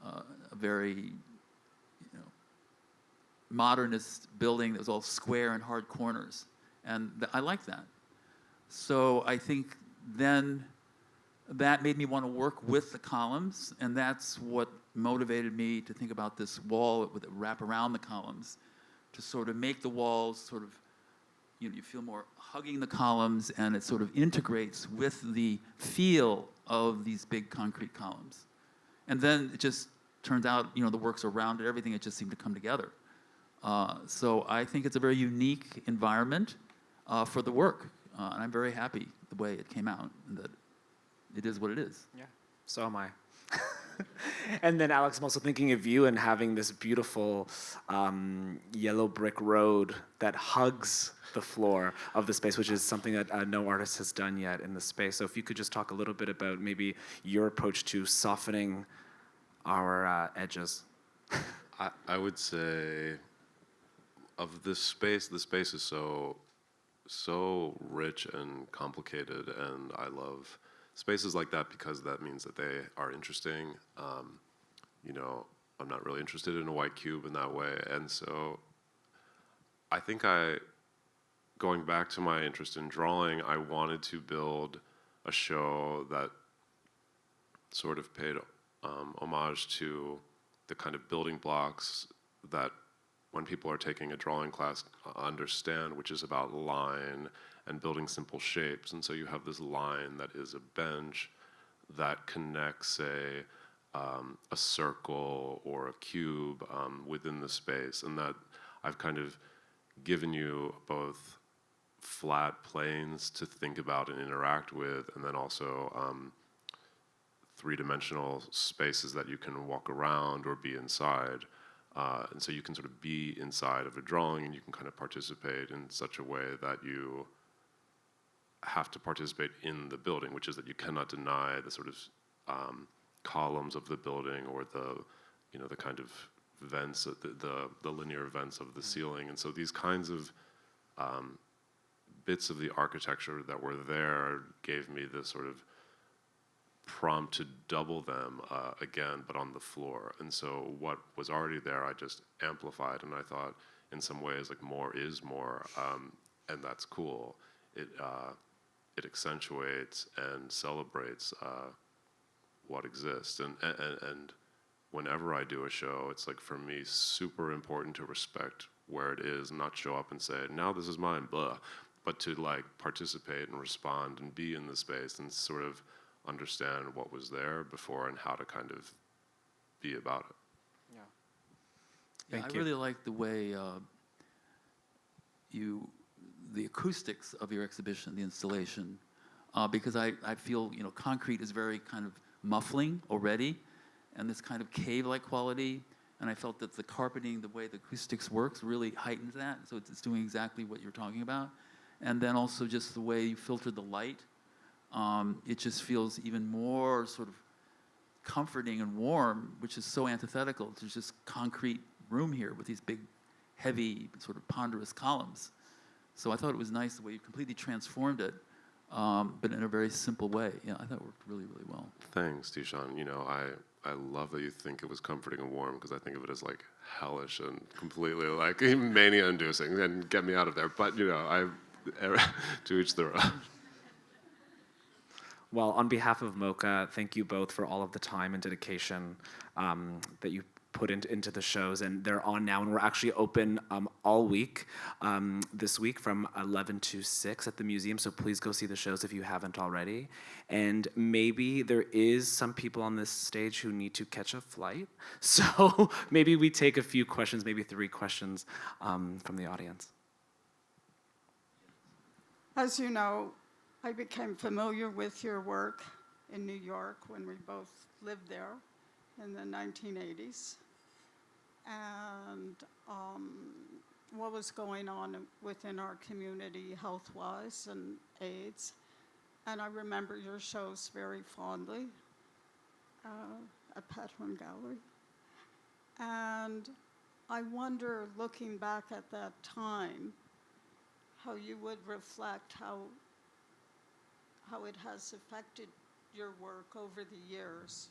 a very modernist building that was all square and hard corners. And I like that. So I think then that made me want to work with the columns, and that's what motivated me to think about this wall with it wrap around the columns, to sort of make the walls sort of, you feel more hugging the columns, and it sort of integrates with the feel of these big concrete columns. And then it just turns out, the works around it, everything, it just seemed to come together. So I think it's a very unique environment for the work, and I'm very happy the way it came out, and that it is what it is. Yeah, so am I. And then, Alex, I'm also thinking of you and having this beautiful yellow brick road that hugs the floor of the space, which is something that no artist has done yet in the space. So if you could just talk a little bit about maybe your approach to softening our edges. I would say of this space, the space is so rich and complicated, and I love spaces like that because that means that they are interesting. I'm not really interested in a white cube in that way, and so I think going back to my interest in drawing, I wanted to build a show that sort of paid homage to the kind of building blocks that when people are taking a drawing class understand, which is about line and building simple shapes. And so you have this line that is a bench that connects a circle or a cube within the space, and that I've kind of given you both flat planes to think about and interact with, and then also three-dimensional spaces that you can walk around or be inside. And so you can sort of be inside of a drawing, and you can kind of participate in such a way that you have to participate in the building, which is that you cannot deny the sort of columns of the building or the kind of vents, the linear vents of the ceiling. And so these kinds of bits of the architecture that were there gave me this sort of prompt to double them again, but on the floor. And so what was already there, I just amplified, and I thought in some ways like more is more, and that's cool. It accentuates and celebrates what exists. And whenever I do a show, it's like for me super important to respect where it is, and not show up and say, now this is mine, blah, but to like participate and respond and be in the space and sort of understand what was there before and how to kind of be about it. Yeah. Yeah, Thank I you. really like the way the acoustics of your exhibition, the installation, because I feel, concrete is very kind of muffling already, and this kind of cave-like quality, and I felt that the carpeting, the way the acoustics works, really heightens that, so it's doing exactly what you're talking about. And then also just the way you filtered the light, it just feels even more sort of comforting and warm, which is so antithetical to just concrete room here with these big, heavy, sort of ponderous columns. So I thought it was nice the way you completely transformed it, but in a very simple way. Yeah, I thought it worked really, really well. Thanks, Tishan. I love that you think it was comforting and warm, because I think of it as like hellish and completely like mania-inducing and get me out of there. But to each their own. Well, on behalf of MOCA, thank you both for all of the time and dedication that you put into the shows, and they're on now, and we're actually open all week this week from 11 to 6 at the museum, so please go see the shows if you haven't already. And maybe there is some people on this stage who need to catch a flight, so maybe we take a few questions, maybe 3 questions from the audience. As you know, I became familiar with your work in New York when we both lived there in the 1980s, and what was going on within our community health-wise and AIDS. And I remember your shows very fondly at Patron Gallery. And I wonder, looking back at that time, how you would reflect how it has affected your work over the years.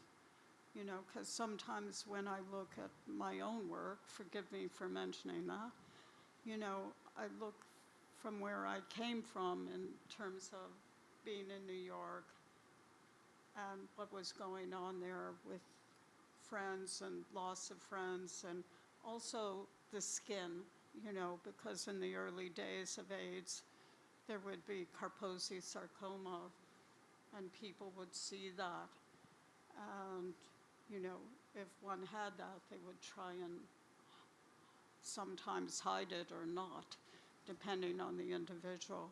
Because sometimes when I look at my own work, forgive me for mentioning that, I look from where I came from in terms of being in New York and what was going on there with friends and loss of friends, and also the skin, because in the early days of AIDS, there would be Kaposi sarcoma, and people would see that. And, if one had that, they would try and sometimes hide it or not, depending on the individual.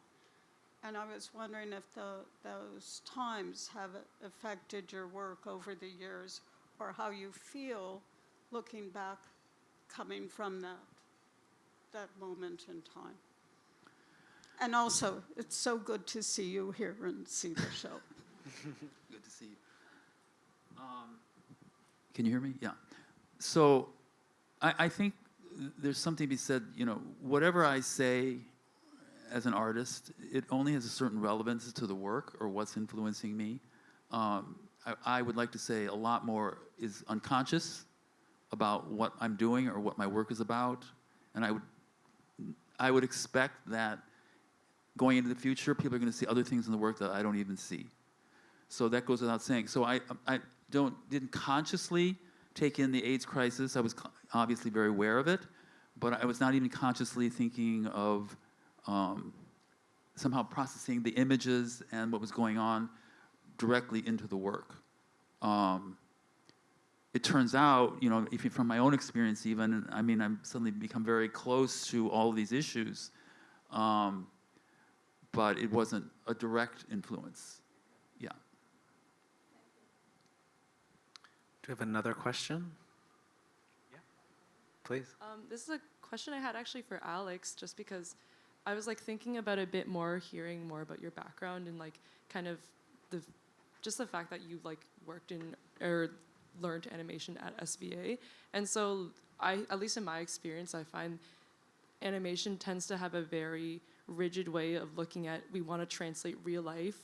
And I was wondering if those times have affected your work over the years, or how you feel looking back, coming from that moment in time. And also, it's so good to see you here and see the show. Good to see you. Can you hear me? Yeah. So I think there's something to be said, whatever I say as an artist, it only has a certain relevance to the work or what's influencing me. I would like to say a lot more is unconscious about what I'm doing or what my work is about. And I would expect that going into the future, people are going to see other things in the work that I don't even see. So that goes without saying. So I didn't consciously take in the AIDS crisis. I was obviously very aware of it, but I was not even consciously thinking of somehow processing the images and what was going on directly into the work. It turns out, from my own experience even, I mean, I'm suddenly become very close to all of these issues, but it wasn't a direct influence. Yeah. Do we have another question? Yeah, please. This is a question I had actually for Alex, just because I was like thinking about it a bit more, hearing more about your background and like kind of just the fact that you like worked in or learned animation at SVA. And so at least in my experience, I find animation tends to have a very rigid way of looking at, we want to translate real life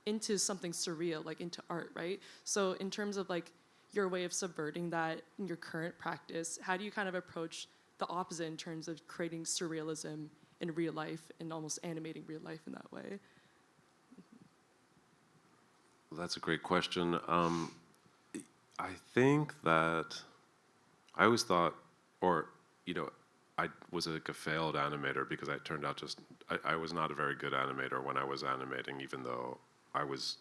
into something surreal, like into art, right? So in terms of like your way of subverting that in your current practice, how do you kind of approach the opposite in terms of creating surrealism in real life and almost animating real life in that way? Well, that's a great question. I think that I always thought, I was like a failed animator because I turned out I was not a very good animator when I was animating, even though I was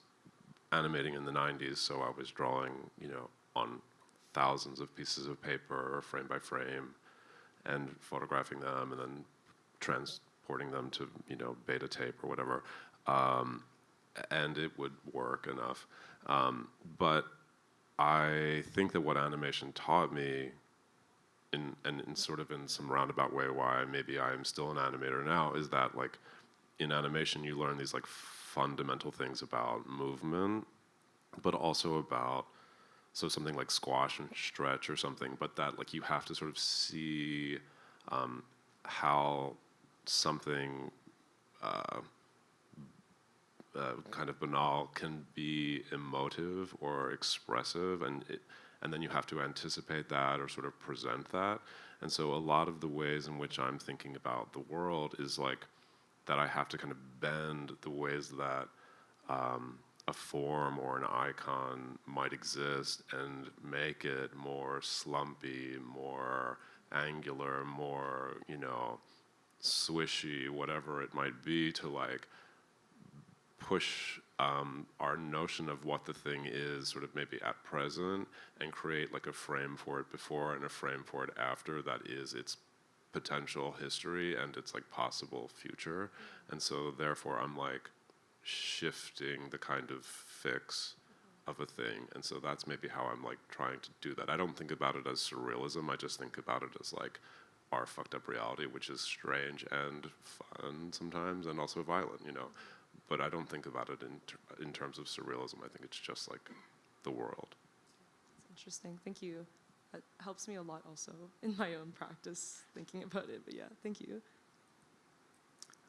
animating in the 90s, so I was drawing, on thousands of pieces of paper, frame by frame, and photographing them, and then transporting them to, beta tape or whatever, and it would work enough. But I think that what animation taught me, in sort of in some roundabout way why maybe I am still an animator now, is that like in animation you learn these like fundamental things about movement, but also about something like squash and stretch or something, but that like you have to sort of see how something kind of banal can be emotive or expressive, and then you have to anticipate that or sort of present that. And so a lot of the ways in which I'm thinking about the world is like that I have to kind of bend the ways that a form or an icon might exist and make it more slumpy, more angular, more, swishy, whatever it might be, to like push our notion of what the thing is sort of maybe at present and create like a frame for it before and a frame for it after that is its potential history and its like possible future. And so therefore I'm like shifting the kind of fix of a thing. And so that's maybe how I'm like trying to do that. I don't think about it as surrealism. I just think about it as like our fucked up reality, which is strange and fun sometimes and also violent, But I don't think about it in terms of surrealism. I think it's just like the world. That's interesting. Thank you. That helps me a lot also in my own practice thinking about it. But yeah, thank you.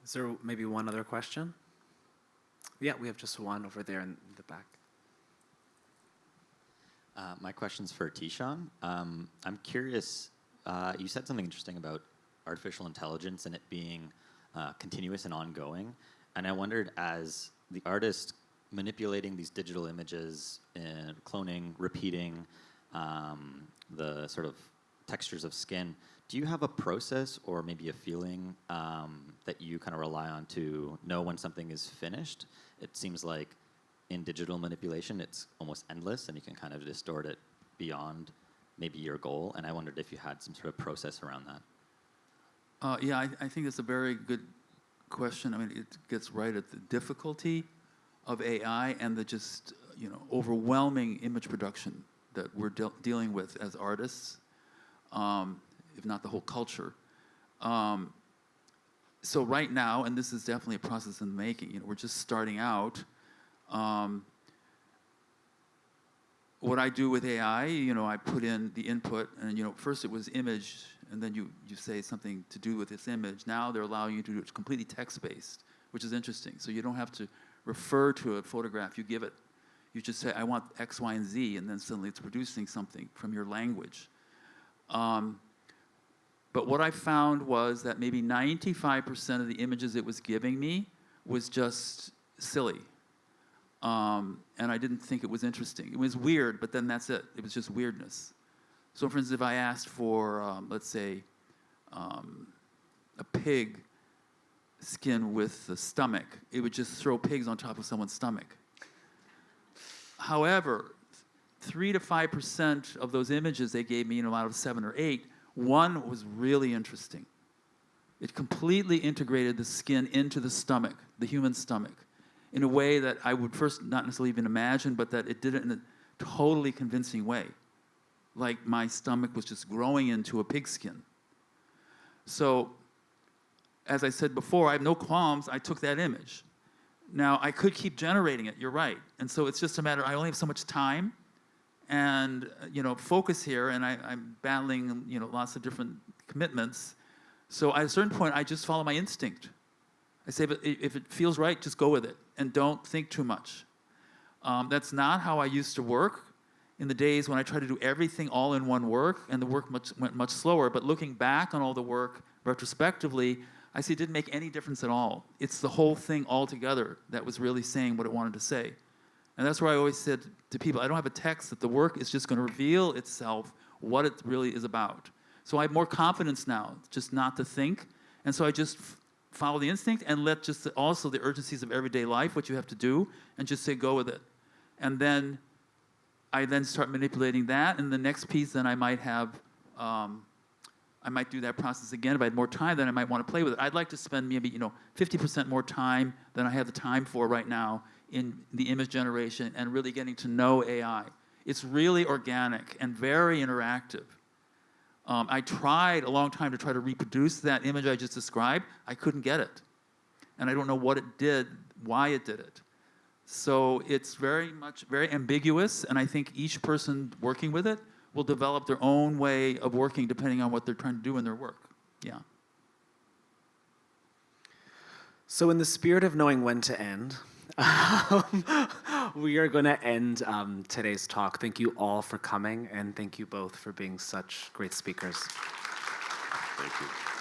Is there maybe one other question? Yeah, we have just one over there in the back. My question's for Tishan. I'm curious, you said something interesting about artificial intelligence and it being continuous and ongoing. And I wondered, as the artist manipulating these digital images and cloning, repeating the sort of textures of skin, do you have a process or maybe a feeling that you kind of rely on to know when something is finished? It seems like in digital manipulation, it's almost endless and you can kind of distort it beyond maybe your goal. And I wondered if you had some sort of process around that. Yeah, I think it's a very good question. I mean, it gets right at the difficulty of AI and the just, overwhelming image production that we're dealing with as artists, if not the whole culture. So right now, and this is definitely a process in the making, we're just starting out. What I do with AI, I put in the input, and first it was image, and then you say something to do with this image. Now they're allowing you to do it completely text-based, which is interesting. So you don't have to refer to a photograph. You give it, you just say, I want X, Y, and Z, and then suddenly it's producing something from your language. But what I found was that maybe 95% of the images it was giving me was just silly. And I didn't think it was interesting. It was weird, but then that's it. It was just weirdness. So for instance, if I asked for, let's say, a pig skin with the stomach, it would just throw pigs on top of someone's stomach. However, 3 to 5% of those images they gave me, out of 7 or 8, one was really interesting. It completely integrated the skin into the stomach, the human stomach, in a way that I would first not necessarily even imagine, but that it did it in a totally convincing way. Like my stomach was just growing into a pigskin. So, as I said before, I have no qualms. I took that image. Now, I could keep generating it, you're right. And so it's just a matter, I only have so much time and, focus here, and I'm battling, lots of different commitments. So at a certain point, I just follow my instinct. I say, but if it feels right, just go with it, and don't think too much. That's not how I used to work in the days when I tried to do everything all in one work, and the work went much slower. But looking back on all the work retrospectively, I see it didn't make any difference at all. It's the whole thing all together that was really saying what it wanted to say. And that's where I always said to people, I don't have a text, that the work is just going to reveal itself what it really is about. So I have more confidence now, just not to think. And so I just follow the instinct and let just also the urgencies of everyday life, what you have to do, and just say, go with it. And then I then start manipulating that. And the next piece, then I might have, I might do that process again. If I had more time, then I might want to play with it. I'd like to spend maybe 50% more time than I have the time for right now in the image generation and really getting to know AI. It's really organic and very interactive. I tried a long time to try to reproduce that image I just described. I couldn't get it. And I don't know what it did, why it did it. So it's very ambiguous, and I think each person working with it will develop their own way of working depending on what they're trying to do in their work. Yeah. So in the spirit of knowing when to end, we are going to end today's talk. Thank you all for coming, and thank you both for being such great speakers. Thank you.